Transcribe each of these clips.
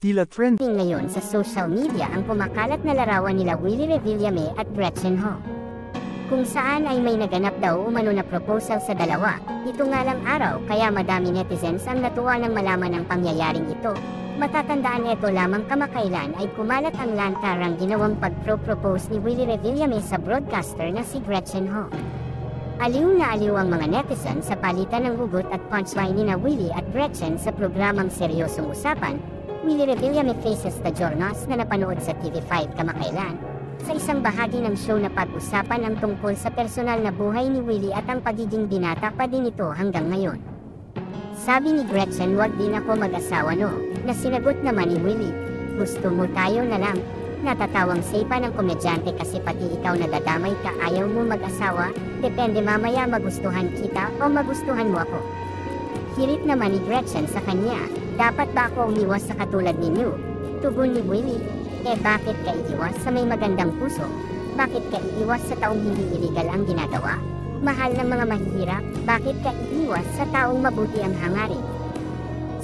Tila trend ngayon sa social media ang kumakalat na larawan nila Willie Revillame at Gretchen Ho, kung saan ay may naganap daw umano na proposal sa dalawa. Ito nga lang araw kaya madami netizens ang natuwa nang malaman ang pangyayaring ito. Matatandaan ito lamang kamakailan ay kumalat ang lantarang ginawang pag-propose ni Willie Revillame sa broadcaster na si Gretchen Ho. Aliw na aliw ang mga netizen sa palitan ng hugot at punchline ni na Willie at Gretchen sa programang Seryosong Usapan, Willie Revillame Faces the Jornos na napanood sa TV5 kamakailan. Sa isang bahagi ng show na pag-usapan ang tungkol sa personal na buhay ni Willie at ang pagiging binata pa din ito hanggang ngayon. Sabi ni Gretchen, "Wag din ako mag-asawa no," na sinagot naman ni Willie, "Gusto mo tayo na lang." Natatawang seipa ng komedyante kasi pati ikaw nadadamay ka, ayaw mo mag-asawa, depende mamaya magustuhan kita o magustuhan mo ako. Hirit naman ni Gretchen sa kanya, "Dapat ba ako umiwas sa katulad ninyo?" Tugon ni Willie, "Bakit ka iiwas sa may magandang puso? Bakit ka iiwas sa taong hindi illegal ang ginagawa? Mahal ng mga mahihirap, bakit ka iiwas sa taong mabuti ang hangarin?"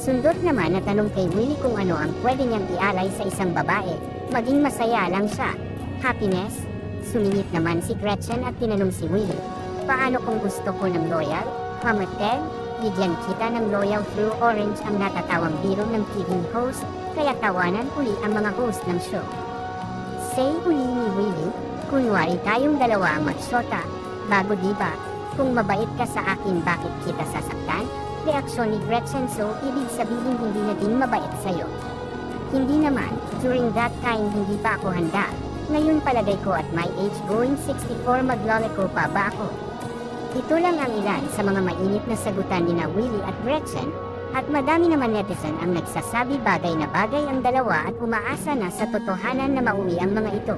Sundot naman na tanong kay Willie kung ano ang pwede niyang ialay sa isang babae, maging masaya lang siya. Happiness? Sumingit naman si Gretchen at tinanong si Willie, "Paano kung gusto ko ng loyal? Pamatel? Bigyan kita ng loyal through orange." Ang natatawang biro ng TV host, kaya tawanan uli ang mga host ng show. Say uli ni Willie, "Kunwari tayong dalawa ang magsyota, bago diba? Kung mabait ka sa akin, bakit kita sasaktan?" Reaksyon ni Gretchen, "So, ibig sabihin hindi naging mabait sa'yo?" "Hindi naman, during that time hindi pa ako handa. Ngayon palagay ko at my age going 64 magloleko pa ba ako?" Ito lang ang ilan sa mga mainit na sagutan ni na Willie at Gretchen, at madami naman netizen ang nagsasabi bagay na bagay ang dalawa at umaasa na sa totohanan na mauwi ang mga ito.